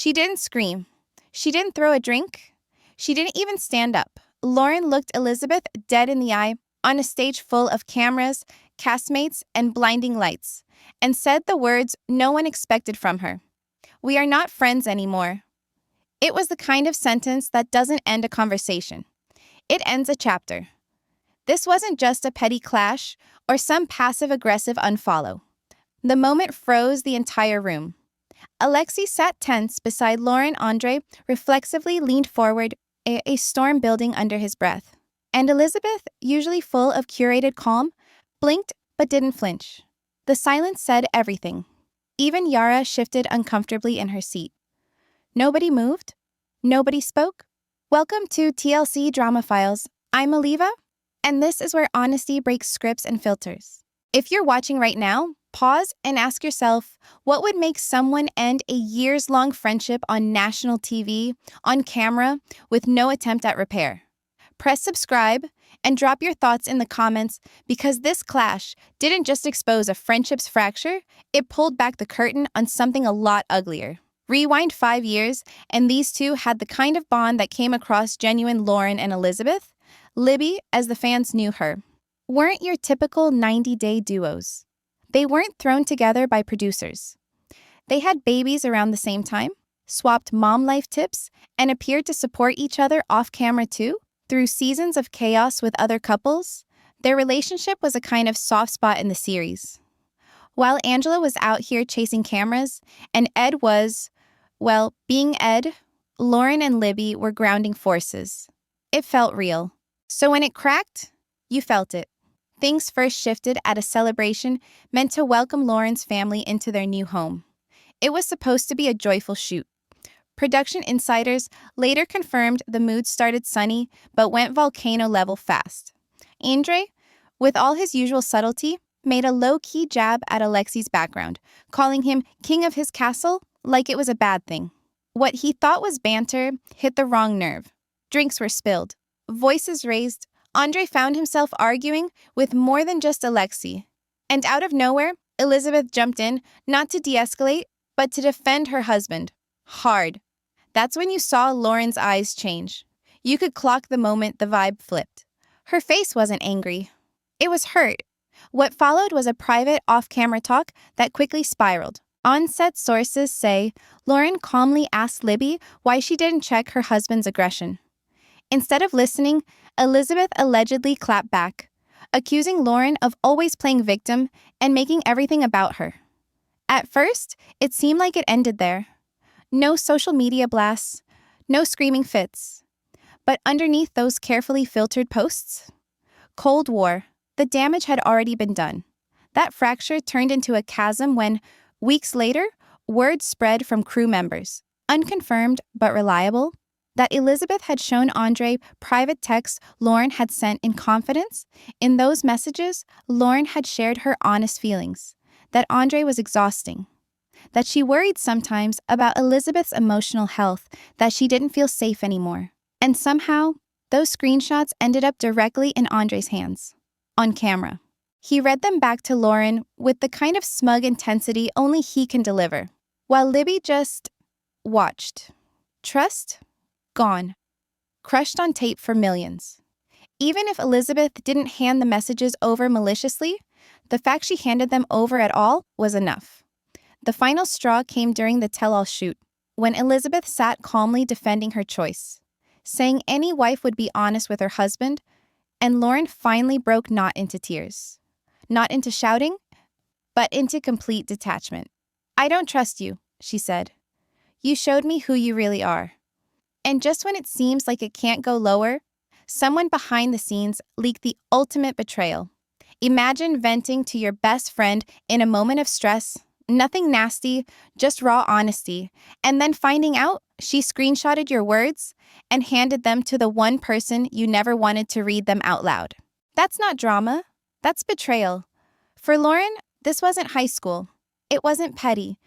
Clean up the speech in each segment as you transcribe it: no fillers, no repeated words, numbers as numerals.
She didn't scream. She didn't throw a drink. She didn't even stand up. Loren looked Elizabeth dead in the eye on a stage full of cameras, castmates, and blinding lights, and said the words no one expected from her. "We are not friends anymore." It was the kind of sentence that doesn't end a conversation. It ends a chapter. This wasn't just a petty clash or some passive-aggressive unfollow. The moment froze the entire room. Alexei sat tense beside Loren. Andre reflexively leaned forward, a storm building under his breath. And Elizabeth, usually full of curated calm, blinked but didn't flinch. The silence said everything. Even Yara shifted uncomfortably in her seat. Nobody moved. Nobody spoke. Welcome to TLC Drama Files. I'm Aliva, and this is where honesty breaks scripts and filters. If you're watching right now, pause and ask yourself, what would make someone end a years-long friendship on national TV, on camera, with no attempt at repair? Press subscribe and drop your thoughts in the comments, because this clash didn't just expose a friendship's fracture, it pulled back the curtain on something a lot uglier. Rewind 5 years, and these two had the kind of bond that came across genuine. Loren and Elizabeth, Libby as the fans knew her, weren't your typical 90-day duos. They weren't thrown together by producers. They had babies around the same time, swapped mom life tips, and appeared to support each other off-camera too. Through seasons of chaos with other couples, their relationship was a kind of soft spot in the series. While Angela was out here chasing cameras, and Ed was, well, being Ed, Loren and Libby were grounding forces. It felt real. So when it cracked, you felt it. Things first shifted at a celebration meant to welcome Loren's family into their new home. It was supposed to be a joyful shoot. Production insiders later confirmed the mood started sunny but went volcano-level fast. Andre, with all his usual subtlety, made a low-key jab at Alexei's background, calling him king of his castle like it was a bad thing. What he thought was banter hit the wrong nerve. Drinks were spilled, voices raised. Andre found himself arguing with more than just Alexei. And out of nowhere, Elizabeth jumped in, not to de-escalate, but to defend her husband. Hard. That's when you saw Loren's eyes change. You could clock the moment the vibe flipped. Her face wasn't angry. It was hurt. What followed was a private off-camera talk that quickly spiraled. On-set sources say Loren calmly asked Libby why she didn't check her husband's aggression. Instead of listening, Elizabeth allegedly clapped back, accusing Loren of always playing victim and making everything about her. At first, it seemed like it ended there. No social media blasts, no screaming fits. But underneath those carefully filtered posts, Cold War, the damage had already been done. That fracture turned into a chasm when, weeks later, word spread from crew members, unconfirmed but reliable, that Elizabeth had shown Andre private texts Loren had sent in confidence. In those messages, Loren had shared her honest feelings, that Andre was exhausting, that she worried sometimes about Elizabeth's emotional health, that she didn't feel safe anymore. And somehow, those screenshots ended up directly in Andre's hands, on camera. He read them back to Loren with the kind of smug intensity only he can deliver, while Libby just watched. Trust? Gone. Crushed on tape for millions. Even if Elizabeth didn't hand the messages over maliciously, the fact she handed them over at all was enough. The final straw came during the tell-all shoot, when Elizabeth sat calmly defending her choice, saying any wife would be honest with her husband, and Loren finally broke not into tears. Not into shouting, but into complete detachment. "I don't trust you," she said. "You showed me who you really are." And just when it seems like it can't go lower, someone behind the scenes leaked the ultimate betrayal. Imagine venting to your best friend in a moment of stress, nothing nasty, just raw honesty, and then finding out she screenshotted your words and handed them to the one person you never wanted to read them out loud. That's not drama, that's betrayal. For Loren, this wasn't high school. It wasn't petty.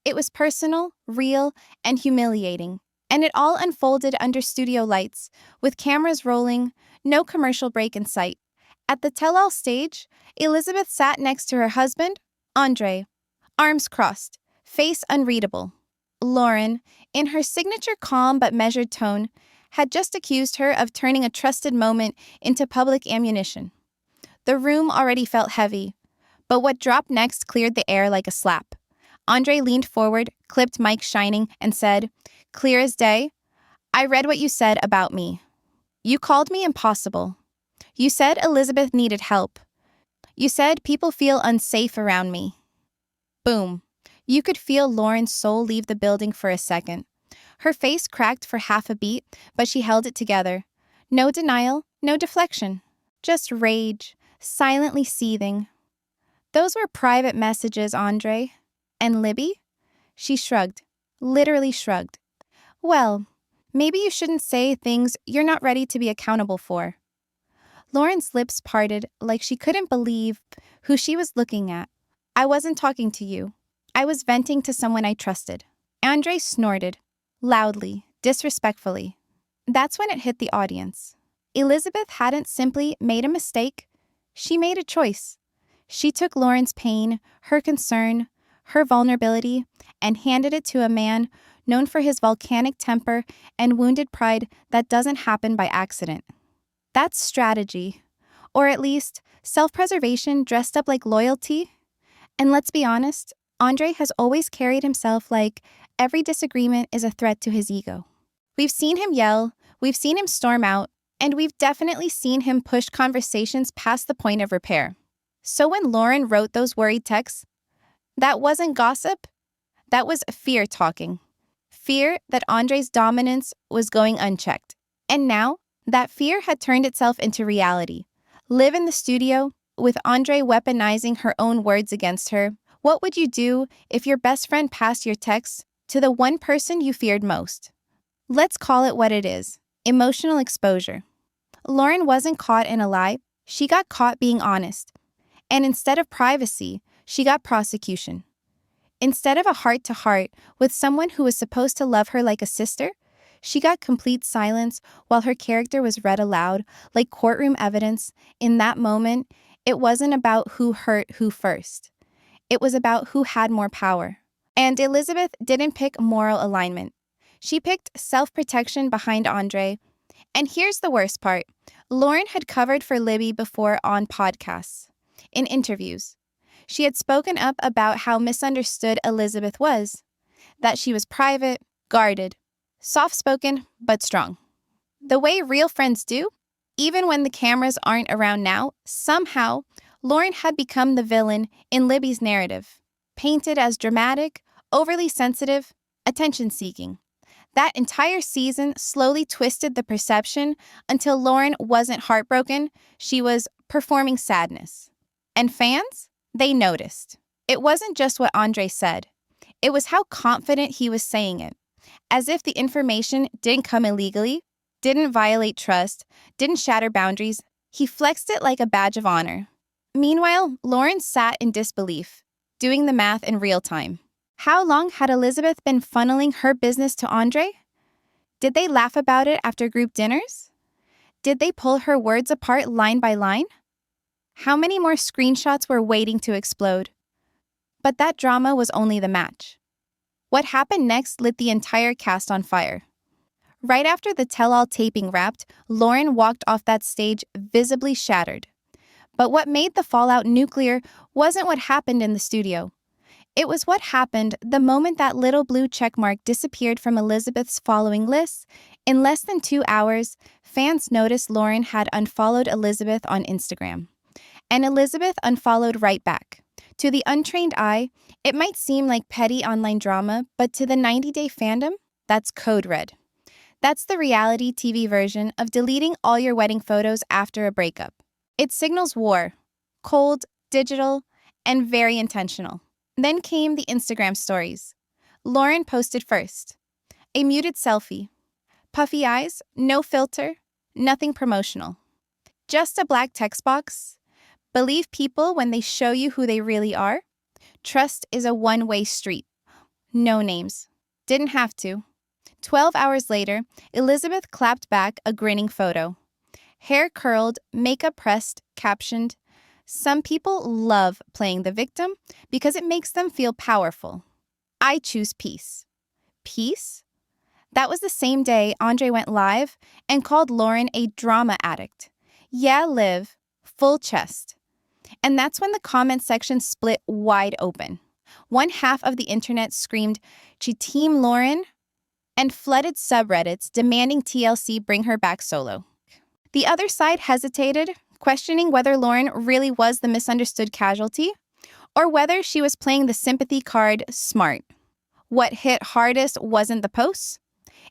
It was personal, real, and humiliating. And it all unfolded under studio lights, with cameras rolling, no commercial break in sight. At the tell-all stage, Elizabeth sat next to her husband, Andre, arms crossed, face unreadable. Loren, in her signature calm but measured tone, had just accused her of turning a trusted moment into public ammunition. The room already felt heavy, but what dropped next cleared the air like a slap. Andre leaned forward, clipped mic shining, and said, "Clear as day, I read what you said about me. You called me impossible. You said Elizabeth needed help. You said people feel unsafe around me." Boom. You could feel Loren's soul leave the building for a second. Her face cracked for half a beat, but she held it together. No denial, no deflection. Just rage, silently seething. "Those were private messages, Andre. And Libby?" She shrugged, literally shrugged. "Well, maybe you shouldn't say things you're not ready to be accountable for." Loren's lips parted like she couldn't believe who she was looking at. "I wasn't talking to you. I was venting to someone I trusted." Andre snorted, loudly, disrespectfully. That's when it hit the audience. Elizabeth hadn't simply made a mistake. She made a choice. She took Loren's pain, her concern, her vulnerability, and handed it to a man known for his volcanic temper and wounded pride that doesn't happen by accident. That's strategy, or at least self-preservation dressed up like loyalty. And let's be honest, Andre has always carried himself like every disagreement is a threat to his ego. We've seen him yell, we've seen him storm out, and we've definitely seen him push conversations past the point of repair. So when Loren wrote those worried texts, that wasn't gossip, that was fear talking. Fear that Andre's dominance was going unchecked. And now, that fear had turned itself into reality. Live in the studio, with Andre weaponizing her own words against her. What would you do if your best friend passed your texts to the one person you feared most? Let's call it what it is: emotional exposure. Loren wasn't caught in a lie, she got caught being honest. And instead of privacy, she got prosecution. Instead of a heart-to-heart with someone who was supposed to love her like a sister, she got complete silence while her character was read aloud like courtroom evidence. In that moment, it wasn't about who hurt who first. It was about who had more power. And Elizabeth didn't pick moral alignment. She picked self-protection behind Andre. And here's the worst part. Loren had covered for Libby before on podcasts, in interviews. She had spoken up about how misunderstood Elizabeth was, that she was private, guarded, soft-spoken, but strong. The way real friends do, even when the cameras aren't around now, somehow, Loren had become the villain in Libby's narrative, painted as dramatic, overly sensitive, attention-seeking. That entire season slowly twisted the perception until Loren wasn't heartbroken, she was performing sadness. And fans? They noticed. It wasn't just what Andre said. It was how confident he was saying it. As if the information didn't come illegally, didn't violate trust, didn't shatter boundaries. He flexed it like a badge of honor. Meanwhile, Loren sat in disbelief, doing the math in real time. How long had Elizabeth been funneling her business to Andre? Did they laugh about it after group dinners? Did they pull her words apart line by line? How many more screenshots were waiting to explode? But that drama was only the match. What happened next lit the entire cast on fire. Right after the tell-all taping wrapped, Loren walked off that stage visibly shattered. But what made the fallout nuclear wasn't what happened in the studio. It was what happened the moment that little blue checkmark disappeared from Elizabeth's following list. In less than 2 hours, fans noticed Loren had unfollowed Elizabeth on Instagram. And Elizabeth unfollowed right back. To the untrained eye, it might seem like petty online drama, but to the 90-day fandom, that's code red. That's the reality TV version of deleting all your wedding photos after a breakup. It signals war, cold, digital, and very intentional. Then came the Instagram stories. Loren posted first. A muted selfie. Puffy eyes, no filter, nothing promotional. Just a black text box. Believe people when they show you who they really are. Trust is a one-way street. No names. Didn't have to. 12 hours later, Elizabeth clapped back a grinning photo. Hair curled, makeup pressed, captioned, "Some people love playing the victim because it makes them feel powerful. I choose peace." peace? That was the same day Andre went live and called Loren a drama addict. Yeah, Liv, full chest. And that's when the comment section split wide open. One half of the internet screamed, "She Team Loren," and flooded subreddits demanding TLC bring her back solo. The other side hesitated, questioning whether Loren really was the misunderstood casualty or whether she was playing the sympathy card smart. What hit hardest wasn't the posts.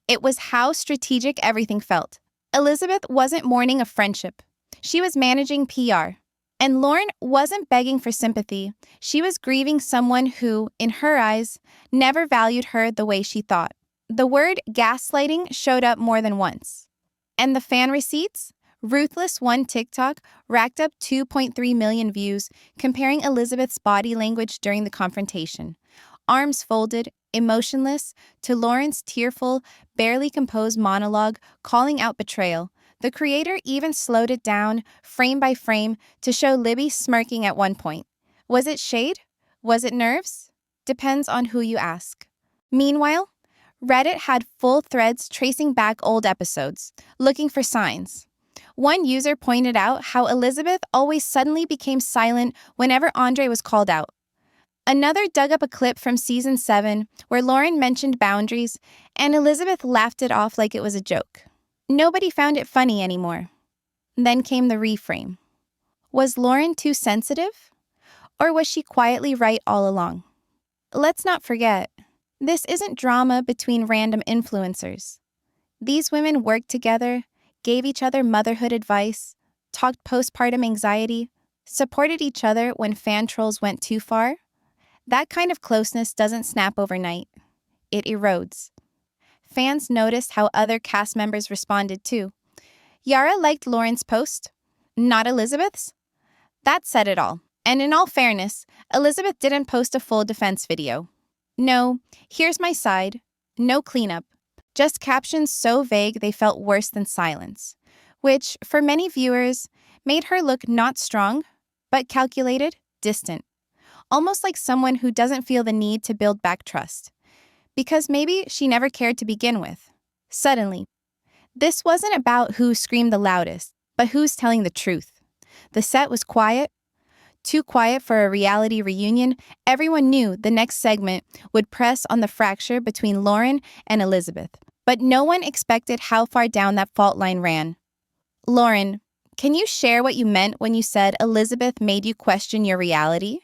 It was how strategic everything felt. Elizabeth wasn't mourning a friendship. She was managing PR. And Loren wasn't begging for sympathy. She was grieving someone who, in her eyes, never valued her the way she thought. The word gaslighting showed up more than once. And the fan receipts? Ruthless One TikTok racked up 2.3 million views comparing Elizabeth's body language during the confrontation. Arms folded, emotionless, to Loren's tearful, barely composed monologue calling out betrayal. The creator even slowed it down, frame by frame, to show Libby smirking at one point. Was it shade? Was it nerves? Depends on who you ask. Meanwhile, Reddit had full threads tracing back old episodes, looking for signs. One user pointed out how Elizabeth always suddenly became silent whenever Andre was called out. Another dug up a clip from season 7 where Loren mentioned boundaries, and Elizabeth laughed it off like it was a joke. Nobody found it funny anymore. Then came the reframe. Was Loren too sensitive? Or was she quietly right all along? Let's not forget, this isn't drama between random influencers. These women worked together, gave each other motherhood advice, talked postpartum anxiety, supported each other when fan trolls went too far. That kind of closeness doesn't snap overnight. It erodes. Fans noticed how other cast members responded too. Yara liked Loren's post, not Elizabeth's. That said it all. And in all fairness, Elizabeth didn't post a full defense video. No, here's my side. No cleanup. Just captions so vague they felt worse than silence, which, for many viewers, made her look not strong, but calculated, distant. Almost like someone who doesn't feel the need to build back trust. Because maybe she never cared to begin with. Suddenly, this wasn't about who screamed the loudest, but who's telling the truth. The set was quiet, too quiet for a reality reunion. Everyone knew the next segment would press on the fracture between Loren and Elizabeth. But no one expected how far down that fault line ran. Loren, can you share what you meant when you said Elizabeth made you question your reality?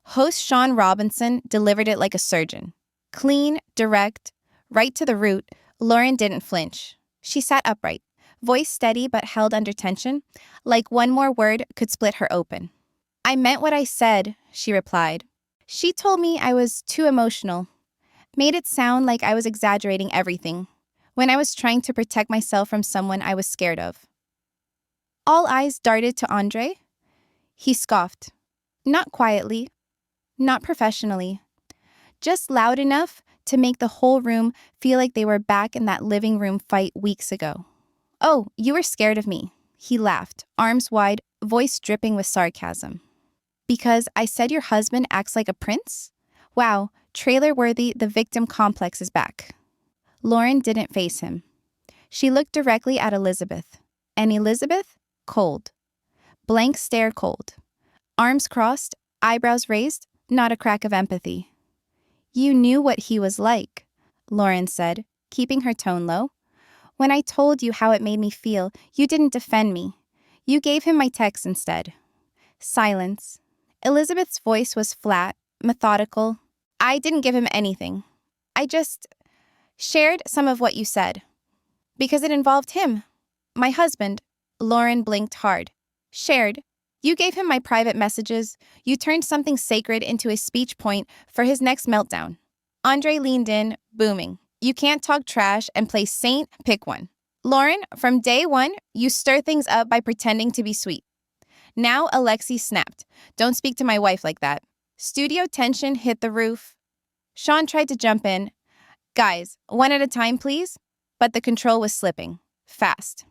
Host Sean Robinson delivered it like a surgeon. Clean, direct, right to the root. Loren didn't flinch. She sat upright, voice steady but held under tension, like one more word could split her open. I meant what I said, she replied. She told me I was too emotional, made it sound like I was exaggerating everything, when I was trying to protect myself from someone I was scared of. All eyes darted to Andre. He scoffed. Not quietly, not professionally. Just loud enough to make the whole room feel like they were back in that living room fight weeks ago. Oh, you were scared of me, he laughed, arms wide, voice dripping with sarcasm. Because I said your husband acts like a prince? Wow, trailer-worthy, the victim complex is back. Loren didn't face him. She looked directly at Elizabeth. And Elizabeth, cold. Blank stare cold. Arms crossed, eyebrows raised, not a crack of empathy. You knew what he was like, Loren said, keeping her tone low. When I told you how it made me feel, you didn't defend me. You gave him my text instead. Silence. Elizabeth's voice was flat, methodical. I didn't give him anything. I just shared some of what you said. Because it involved him. My husband. Loren blinked hard. Shared. You gave him my private messages. You turned something sacred into a speech point for his next meltdown. Andre leaned in, booming. You can't talk trash and play saint, pick one. Loren, from day one, you stir things up by pretending to be sweet. Now Alexi snapped. Don't speak to my wife like that. Studio tension hit the roof. Sean tried to jump in. Guys, one at a time, please. But the control was slipping. Fast.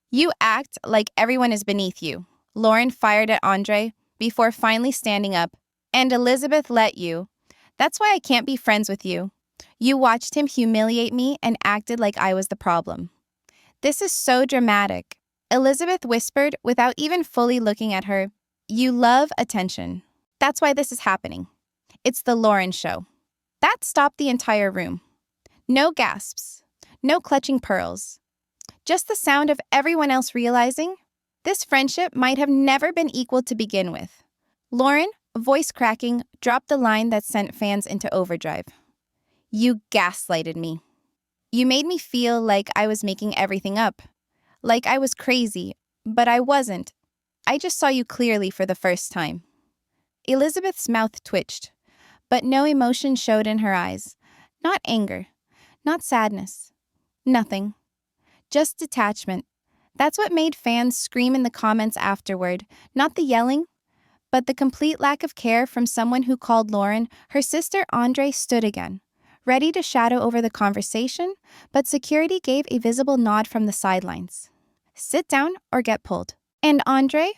You act like everyone is beneath you. Loren fired at Andre before finally standing up. And Elizabeth let you. That's why I can't be friends with you. You watched him humiliate me and acted like I was the problem. This is so dramatic. Elizabeth whispered without even fully looking at her. You love attention. That's why this is happening. It's the Loren show. That stopped the entire room. No gasps. No clutching pearls. Just the sound of everyone else realizing this friendship might have never been equal to begin with. Loren, voice cracking, dropped the line that sent fans into overdrive. You gaslighted me. You made me feel like I was making everything up. Like I was crazy, but I wasn't. I just saw you clearly for the first time. Elizabeth's mouth twitched, but no emotion showed in her eyes. Not anger, not sadness. Nothing. Just detachment. That's what made fans scream in the comments afterward, not the yelling, but the complete lack of care from someone who called Loren. Her sister Andre stood again, ready to shadow over the conversation, but security gave a visible nod from the sidelines. Sit down or get pulled. And Andre,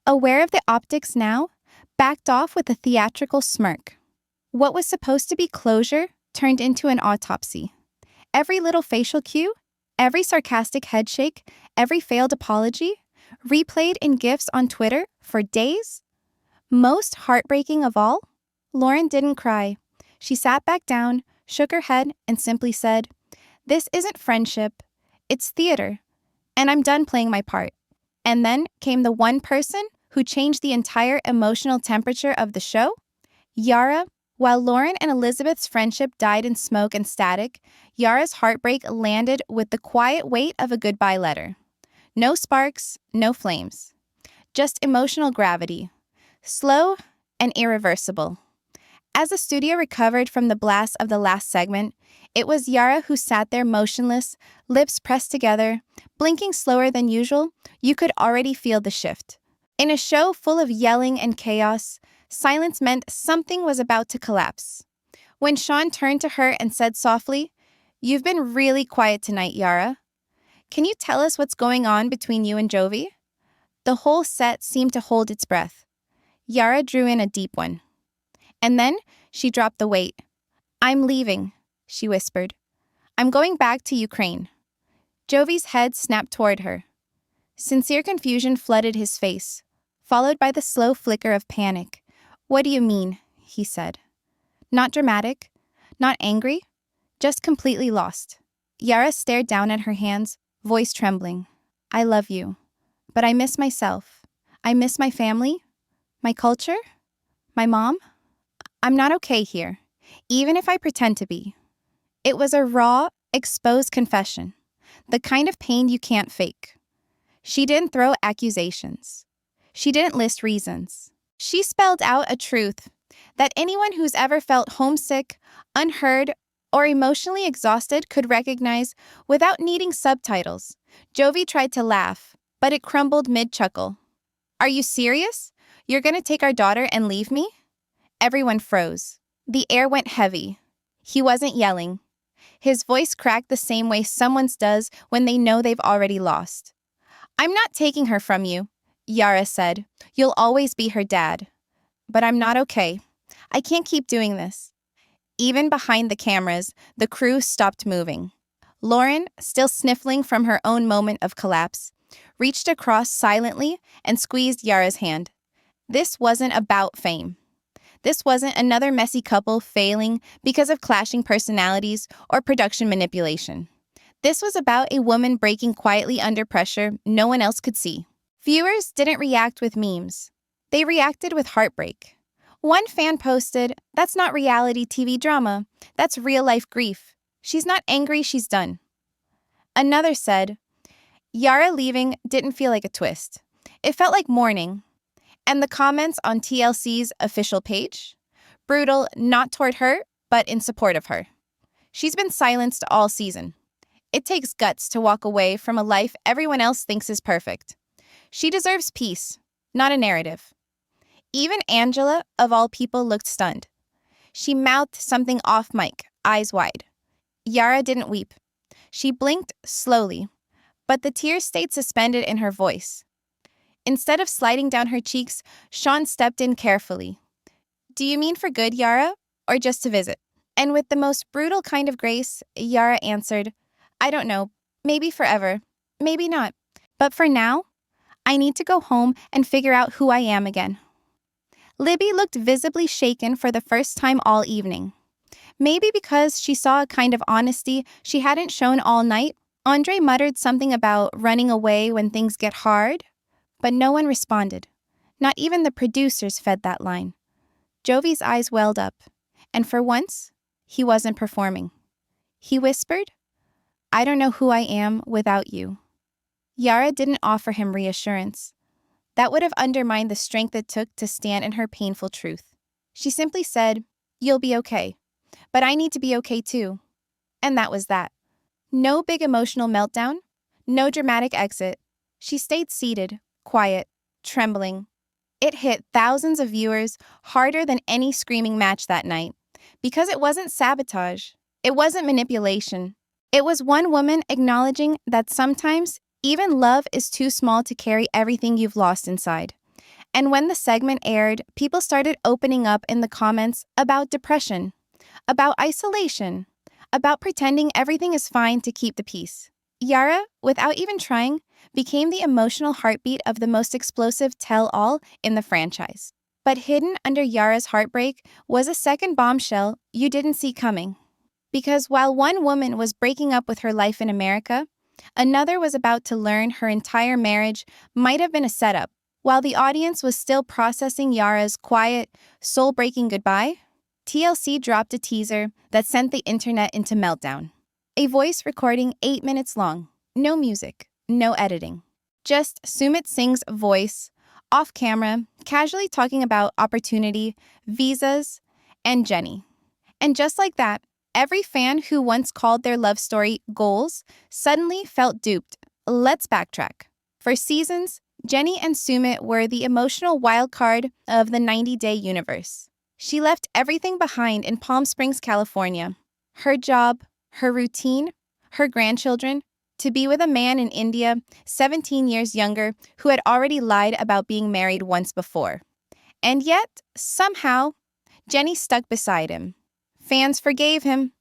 aware of the optics now, backed off with a theatrical smirk. What was supposed to be closure turned into an autopsy. Every little facial cue, every sarcastic headshake, every failed apology, replayed in GIFs on Twitter for days. Most heartbreaking of all, Loren didn't cry. She sat back down, shook her head, and simply said, "This isn't friendship, it's theater, and I'm done playing my part." And then came the one person who changed the entire emotional temperature of the show, Yara. While Loren and Elizabeth's friendship died in smoke and static, Yara's heartbreak landed with the quiet weight of a goodbye letter. No sparks, no flames. Just emotional gravity. Slow and irreversible. As the studio recovered from the blast of the last segment, it was Yara who sat there motionless, lips pressed together, blinking slower than usual. You could already feel the shift. In a show full of yelling and chaos, silence meant something was about to collapse. When Sean turned to her and said softly, "You've been really quiet tonight, Yara. Can you tell us what's going on between you and Jovi?" The whole set seemed to hold its breath. Yara drew in a deep one. And then she dropped the weight. "I'm leaving," she whispered. "I'm going back to Ukraine." Jovi's head snapped toward her. Sincere confusion flooded his face, followed by the slow flicker of panic. "What do you mean?" he said. Not dramatic, not angry, just completely lost. Yara stared down at her hands, voice trembling. "I love you, but I miss myself. I miss my family, my culture, my mom. I'm not okay here, even if I pretend to be." It was a raw, exposed confession, the kind of pain you can't fake. She didn't throw accusations. She didn't list reasons. She spelled out a truth that anyone who's ever felt homesick, unheard, or emotionally exhausted could recognize without needing subtitles. Jovi tried to laugh, but it crumbled mid-chuckle. "Are you serious? You're gonna take our daughter and leave me?" Everyone froze. The air went heavy. He wasn't yelling. His voice cracked the same way someone's does when they know they've already lost. "I'm not taking her from you," Yara said. "You'll always be her dad. But I'm not okay. I can't keep doing this." Even behind the cameras, the crew stopped moving. Loren, still sniffling from her own moment of collapse, reached across silently and squeezed Yara's hand. This wasn't about fame. This wasn't another messy couple failing because of clashing personalities or production manipulation. This was about a woman breaking quietly under pressure no one else could see. Viewers didn't react with memes. They reacted with heartbreak. One fan posted, "That's not reality TV drama. That's real-life grief. She's not angry, she's done." Another said, "Yara leaving didn't feel like a twist. It felt like mourning." And the comments on TLC's official page? Brutal, not toward her, but in support of her. She's been silenced all season. It takes guts to walk away from a life everyone else thinks is perfect. She deserves peace, not a narrative. Even Angela, of all people, looked stunned. She mouthed something off mic, eyes wide. Yara didn't weep. She blinked slowly, but the tears stayed suspended in her voice. Instead of sliding down her cheeks, Sean stepped in carefully. "Do you mean for good, Yara, or just to visit?" And with the most brutal kind of grace, Yara answered, I don't know, maybe forever, maybe not. But for now, I need to go home and figure out who I am again. Libby looked visibly shaken for the first time all evening. Maybe because she saw a kind of honesty she hadn't shown all night, Andre muttered something about running away when things get hard, but no one responded. Not even the producers fed that line. Jovi's eyes welled up, and for once, he wasn't performing. He whispered, I don't know who I am without you. Yara didn't offer him reassurance. That would have undermined the strength it took to stand in her painful truth. She simply said, You'll be okay, but I need to be okay too. And that was that. No big emotional meltdown, no dramatic exit. She stayed seated, quiet, trembling. It hit thousands of viewers harder than any screaming match that night, because it wasn't sabotage. It wasn't manipulation. It was one woman acknowledging that sometimes even love is too small to carry everything you've lost inside. And when the segment aired, people started opening up in the comments about depression, about isolation, about pretending everything is fine to keep the peace. Yara, without even trying, became the emotional heartbeat of the most explosive tell-all in the franchise. But hidden under Yara's heartbreak was a second bombshell you didn't see coming. Because while one woman was breaking up with her life in America, another was about to learn her entire marriage might have been a setup. While the audience was still processing Yara's quiet, soul-breaking goodbye, TLC dropped a teaser that sent the internet into meltdown. A voice recording 8 minutes long. No music, no editing. Just Sumit Singh's voice, off camera, casually talking about opportunity, visas, and Jenny. And just like that, every fan who once called their love story goals suddenly felt duped. Let's backtrack. For seasons, Jenny and Sumit were the emotional wild card of the 90-day universe. She left everything behind in Palm Springs, California. Her job, her routine, her grandchildren, to be with a man in India, 17 years younger, who had already lied about being married once before. And yet, somehow, Jenny stuck beside him. Fans forgave him.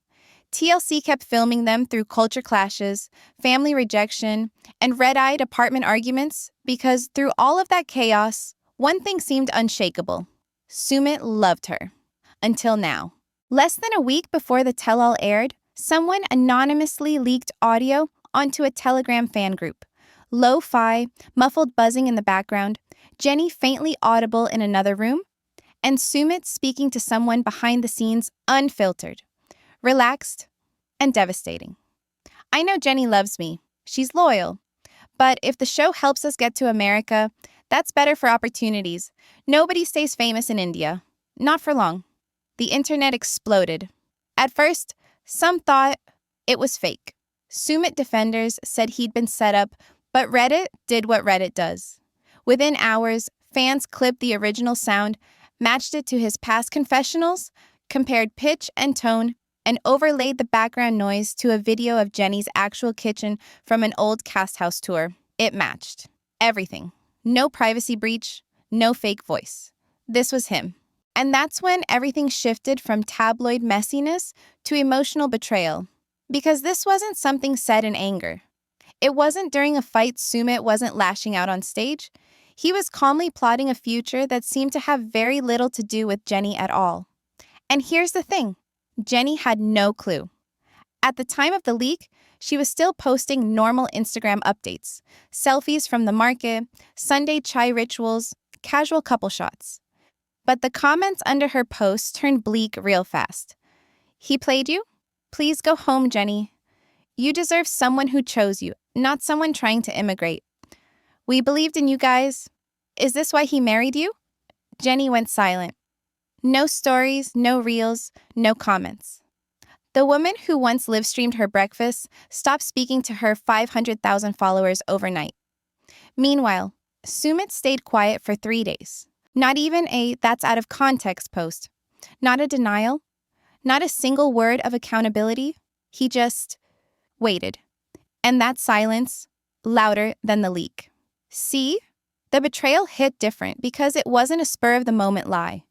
TLC kept filming them through culture clashes, family rejection, and red-eyed apartment arguments because through all of that chaos, one thing seemed unshakable. Sumit loved her. Until now. Less than a week before the tell-all aired, someone anonymously leaked audio onto a Telegram fan group. Lo-fi, muffled buzzing in the background, Jenny faintly audible in another room, and Sumit speaking to someone behind the scenes unfiltered, relaxed, and devastating. I know Jenny loves me. She's loyal. But if the show helps us get to America, that's better for opportunities. Nobody stays famous in India. Not for long. The internet exploded. At first, some thought it was fake. Sumit defenders said he'd been set up, but Reddit did what Reddit does. Within hours, fans clipped the original sound, matched it to his past confessionals, compared pitch and tone, and overlaid the background noise to a video of Jenny's actual kitchen from an old cast house tour. It matched. Everything. No privacy breach, no fake voice. This was him. And that's when everything shifted from tabloid messiness to emotional betrayal. Because this wasn't something said in anger. It wasn't during a fight Sumit wasn't lashing out on stage. He was calmly plotting a future that seemed to have very little to do with Jenny at all. And here's the thing. Jenny had no clue. At the time of the leak, she was still posting normal Instagram updates, selfies from the market, Sunday chai rituals, casual couple shots. But the comments under her posts turned bleak real fast. He played you? Please go home, Jenny. You deserve someone who chose you, not someone trying to immigrate. We believed in you guys. Is this why he married you? Jenny went silent. No stories, no reels, no comments. The woman who once live-streamed her breakfast stopped speaking to her 500,000 followers overnight. Meanwhile, Sumit stayed quiet for 3 days. Not even a "that's out of context" post. Not a denial. Not a single word of accountability. He just waited. And that silence, louder than the leak. See? The betrayal hit different because it wasn't a spur-of-the-moment lie.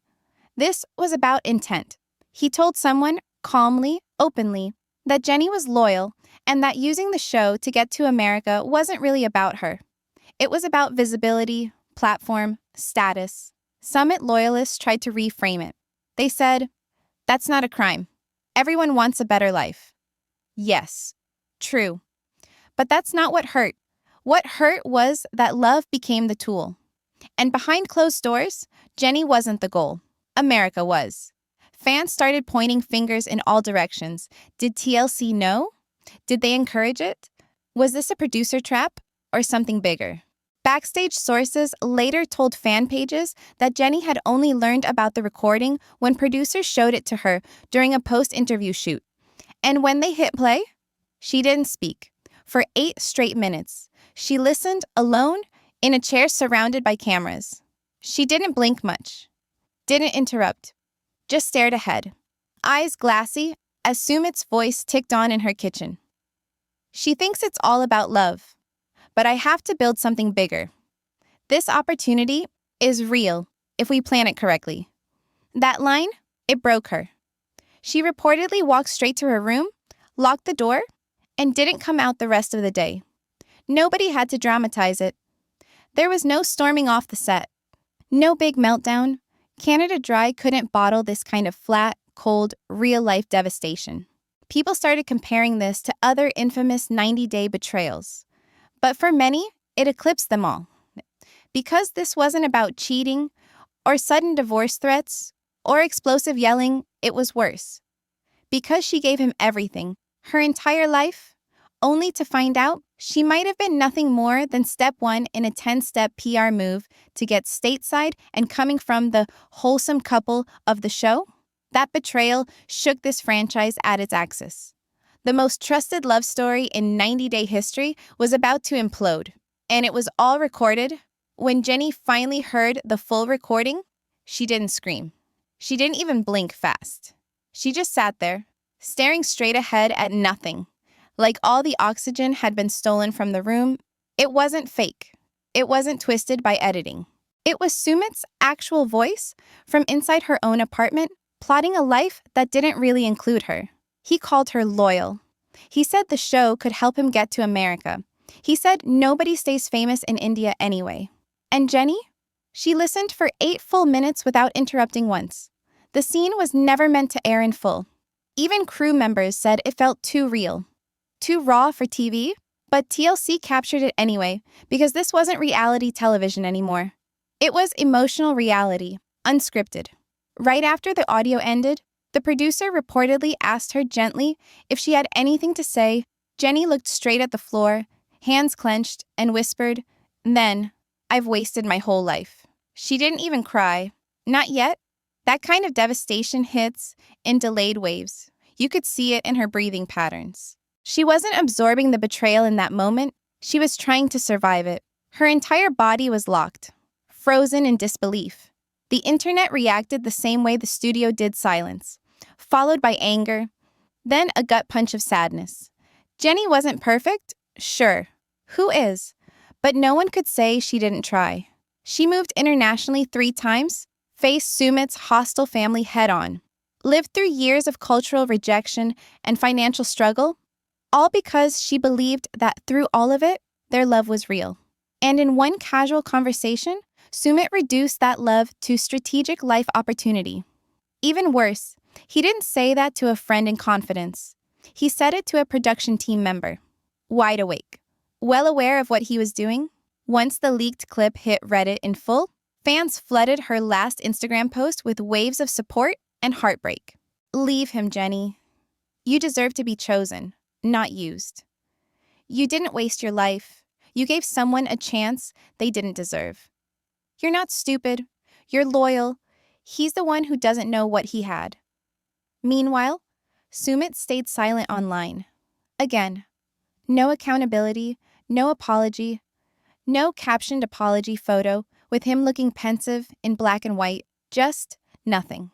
This was about intent. He told someone calmly, openly, that Jenny was loyal and that using the show to get to America wasn't really about her. It was about visibility, platform, status. Sumit loyalists tried to reframe it. They said, "That's not a crime. Everyone wants a better life." Yes, true. But that's not what hurt. What hurt was that love became the tool. And behind closed doors, Jenny wasn't the goal. America was. Fans started pointing fingers in all directions. Did TLC know? Did they encourage it? Was this a producer trap or something bigger? Backstage sources later told fan pages that Jenny had only learned about the recording when producers showed it to her during a post-interview shoot. And when they hit play, she didn't speak. For 8 straight minutes, she listened alone in a chair surrounded by cameras. She didn't blink much, didn't interrupt, just stared ahead, eyes glassy as Sumit's voice ticked on in her kitchen. She thinks it's all about love, but I have to build something bigger. This opportunity is real if we plan it correctly. That line, it broke her. She reportedly walked straight to her room, locked the door, and didn't come out the rest of the day. Nobody had to dramatize it. There was no storming off the set. No big meltdown. Canada Dry couldn't bottle this kind of flat, cold, real-life devastation. People started comparing this to other infamous 90-day betrayals. But for many, it eclipsed them all. Because this wasn't about cheating, or sudden divorce threats, or explosive yelling, it was worse. Because she gave him everything, her entire life, only to find out she might have been nothing more than step 1 in a 10-step PR move to get stateside and coming from the wholesome couple of the show. That betrayal shook this franchise at its axis. The most trusted love story in 90-day history was about to implode, and it was all recorded. When Jenny finally heard the full recording, she didn't scream. She didn't even blink fast. She just sat there, staring straight ahead at nothing. Like all the oxygen had been stolen from the room. It wasn't fake. It wasn't twisted by editing. It was Sumit's actual voice from inside her own apartment, plotting a life that didn't really include her. He called her loyal. He said the show could help him get to America. He said nobody stays famous in India anyway. And Jenny? She listened for 8 full minutes without interrupting once. The scene was never meant to air in full. Even crew members said it felt too real. Too raw for TV, but TLC captured it anyway because this wasn't reality television anymore. It was emotional reality, unscripted. Right after the audio ended, the producer reportedly asked her gently if she had anything to say. Jenny looked straight at the floor, hands clenched, and whispered, "Then, I've wasted my whole life." She didn't even cry. Not yet. That kind of devastation hits in delayed waves. You could see it in her breathing patterns. She wasn't absorbing the betrayal in that moment. She was trying to survive it. Her entire body was locked, frozen in disbelief. The internet reacted the same way the studio did silence, followed by anger, then a gut punch of sadness. Jenny wasn't perfect, sure. Who is? But no one could say she didn't try. She moved internationally 3 times, faced Sumit's hostile family head-on, lived through years of cultural rejection and financial struggle, all because she believed that through all of it, their love was real. And in one casual conversation, Sumit reduced that love to strategic life opportunity. Even worse, he didn't say that to a friend in confidence. He said it to a production team member, wide awake, well aware of what he was doing. Once the leaked clip hit Reddit in full, fans flooded her last Instagram post with waves of support and heartbreak. Leave him, Jenny. You deserve to be chosen, not used. You didn't waste your life. You gave someone a chance they didn't deserve. You're not stupid. You're loyal. He's the one who doesn't know what he had. Meanwhile, Sumit stayed silent online. Again, no accountability, no apology, no captioned apology photo with him looking pensive in black and white, just nothing.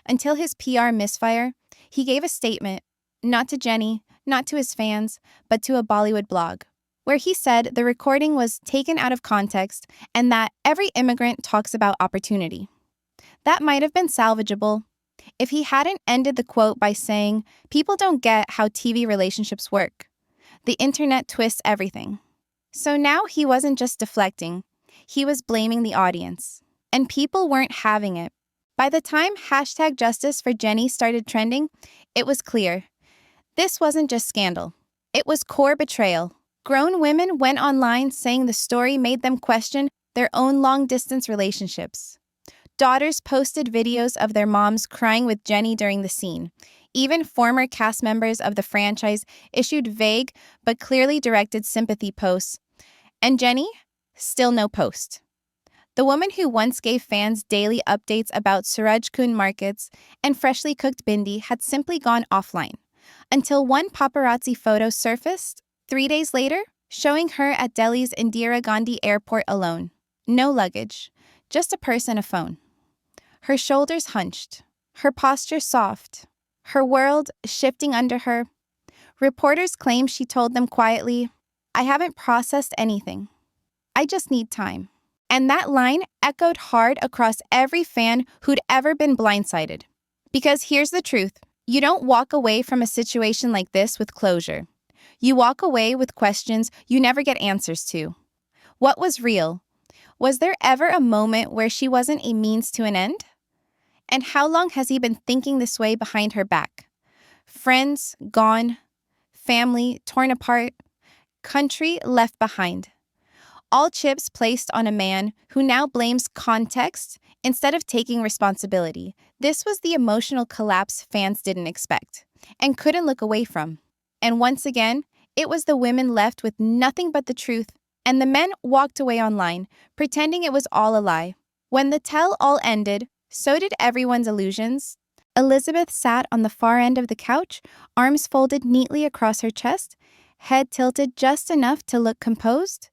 Until his PR misfire, he gave a statement, not to Jenny, not to his fans, but to a Bollywood blog, where he said the recording was taken out of context and that every immigrant talks about opportunity. That might have been salvageable, If he hadn't ended the quote by saying, "People don't get how TV relationships work. The internet twists everything." So now he wasn't just deflecting, he was blaming the audience. And people weren't having it. By the time #Justice for Jenny started trending, it was clear. This wasn't just scandal. It was core betrayal. Grown women went online saying the story made them question their own long-distance relationships. Daughters posted videos of their moms crying with Jenny during the scene. Even former cast members of the franchise issued vague but clearly directed sympathy posts. And Jenny? Still no post. The woman who once gave fans daily updates about Suraj-Kun markets and freshly cooked bindi had simply gone offline, until one paparazzi photo surfaced 3 days later, showing her at Delhi's Indira Gandhi airport alone. No luggage, just a purse and a phone. Her shoulders hunched, her posture soft, her world shifting under her. Reporters claim she told them quietly, "I haven't processed anything. I just need time." And that line echoed hard across every fan who'd ever been blindsided. Because here's the truth. You don't walk away from a situation like this with closure. You walk away with questions you never get answers to. What was real? Was there ever a moment where she wasn't a means to an end? And how long has he been thinking this way behind her back? Friends gone, family torn apart, country left behind. All chips placed on a man who now blames context instead of taking responsibility. This was the emotional collapse fans didn't expect and couldn't look away from. And once again, it was the women left with nothing but the truth, and the men walked away online, pretending it was all a lie. When the tell-all ended, so did everyone's illusions. Elizabeth sat on the far end of the couch, arms folded neatly across her chest, head tilted just enough to look composed.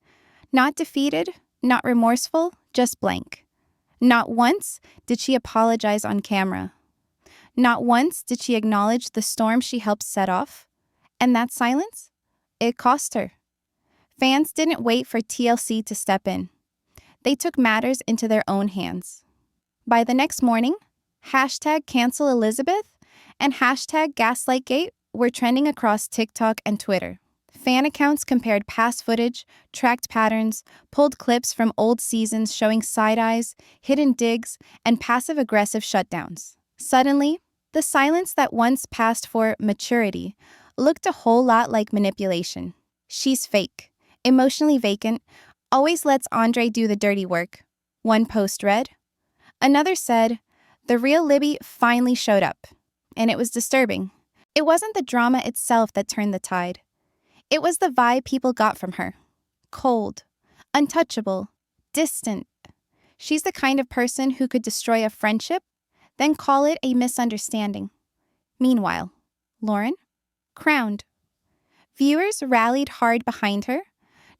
Not defeated, not remorseful, just blank. Not once did she apologize on camera. Not once did she acknowledge the storm she helped set off. And that silence? It cost her. Fans didn't wait for TLC to step in. They took matters into their own hands. By the next morning, #cancel Elizabeth and #gaslightgate were trending across TikTok and Twitter. Fan accounts compared past footage, tracked patterns, pulled clips from old seasons showing side eyes, hidden digs, and passive-aggressive shutdowns. Suddenly, the silence that once passed for maturity looked a whole lot like manipulation. She's fake, emotionally vacant, always lets Andre do the dirty work. One post read. Another said, "The real Libby finally showed up." And it was disturbing. It wasn't the drama itself that turned the tide. It was the vibe people got from her. Cold, untouchable, distant. She's the kind of person who could destroy a friendship, then call it a misunderstanding. Meanwhile, Loren? Crowned. Viewers rallied hard behind her,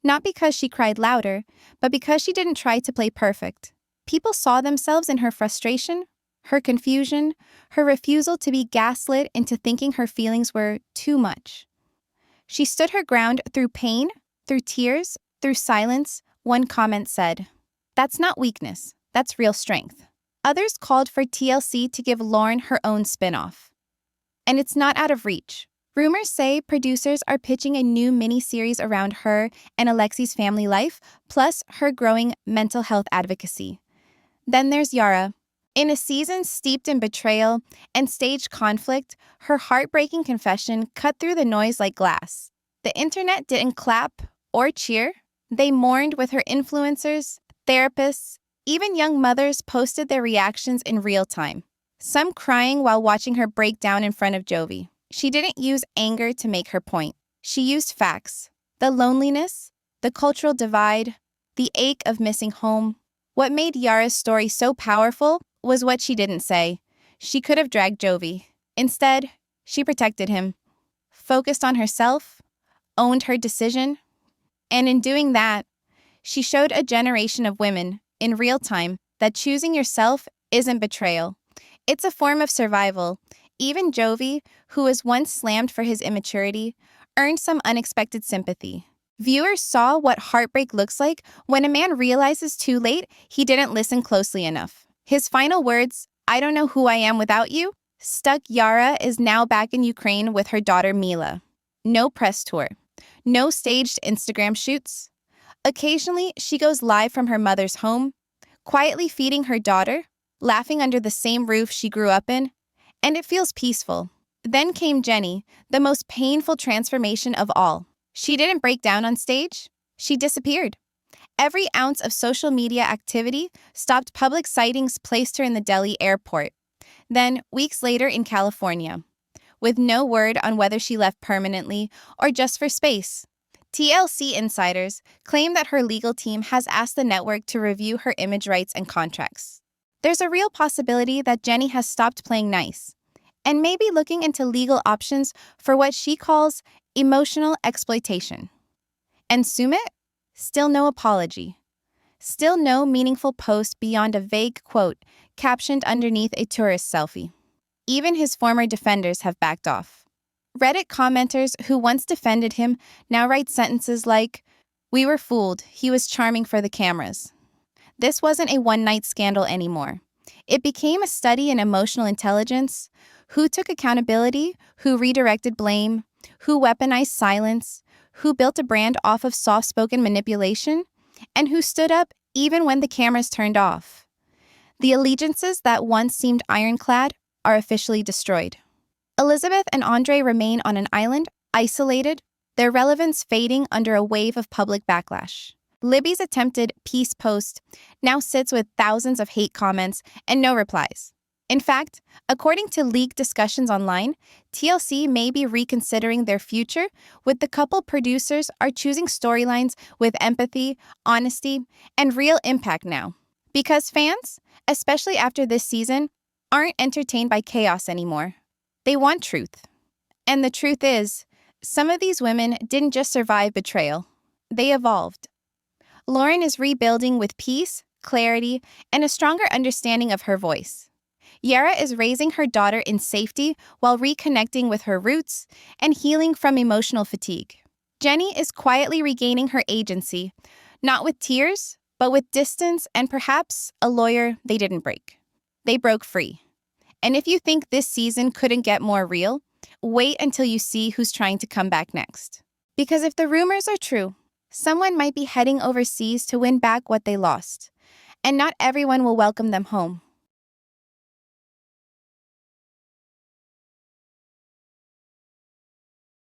not because she cried louder, but because she didn't try to play perfect. People saw themselves in her frustration, her confusion, her refusal to be gaslit into thinking her feelings were too much. She stood her ground through pain, through tears, through silence. One comment said, "That's not weakness, that's real strength." Others called for TLC to give Loren her own spin-off. And it's not out of reach. Rumors say producers are pitching a new mini-series around her and Alexi's family life, plus her growing mental health advocacy. Then there's Yara. In a season steeped in betrayal and staged conflict, her heartbreaking confession cut through the noise like glass. The internet didn't clap or cheer. They mourned with her. Influencers, therapists, even young mothers posted their reactions in real time, some crying while watching her break down in front of Jovi. She didn't use anger to make her point. She used facts. The loneliness, the cultural divide, the ache of missing home. What made Yara's story so powerful was what she didn't say. She could have dragged Jovi. Instead, she protected him, focused on herself, owned her decision, and in doing that, she showed a generation of women, in real time, that choosing yourself isn't betrayal. It's a form of survival. Even Jovi, who was once slammed for his immaturity, earned some unexpected sympathy. Viewers saw what heartbreak looks like when a man realizes too late he didn't listen closely enough. His final words, "I don't know who I am without you," Stuck Yara is now back in Ukraine with her daughter Mila. No press tour. No staged Instagram shoots. Occasionally, she goes live from her mother's home, quietly feeding her daughter, laughing under the same roof she grew up in, and it feels peaceful. Then came Jenny, the most painful transformation of all. She didn't break down on stage. She disappeared. Every ounce of social media activity stopped public sightings placed her in the Delhi airport. Then, weeks later in California, with no word on whether she left permanently or just for space. TLC insiders claim that her legal team has asked the network to review her image rights and contracts. There's a real possibility that Jenny has stopped playing nice and may be looking into legal options for what she calls emotional exploitation. And Sumit? Still no apology. Still no meaningful post beyond a vague quote captioned underneath a tourist selfie. Even his former defenders have backed off. Reddit commenters who once defended him now write sentences like, "We were fooled, he was charming for the cameras." This wasn't a one-night scandal anymore. It became a study in emotional intelligence, who took accountability, who redirected blame, who weaponized silence, who built a brand off of soft-spoken manipulation, and who stood up even when the cameras turned off. The allegiances that once seemed ironclad are officially destroyed. Elizabeth and Andre remain on an island, isolated, their relevance fading under a wave of public backlash. Libby's attempted peace post now sits with thousands of hate comments and no replies. In fact, according to leaked discussions online, TLC may be reconsidering their future, with the couple producers are choosing storylines with empathy, honesty, and real impact now. Because fans, especially after this season, aren't entertained by chaos anymore. They want truth. And the truth is, some of these women didn't just survive betrayal. They evolved. Loren is rebuilding with peace, clarity, and a stronger understanding of her voice. Yara is raising her daughter in safety while reconnecting with her roots and healing from emotional fatigue. Jenny is quietly regaining her agency, not with tears, but with distance and perhaps a lawyer they didn't break. They broke free. And if you think this season couldn't get more real, wait until you see who's trying to come back next. Because if the rumors are true, someone might be heading overseas to win back what they lost, and not everyone will welcome them home.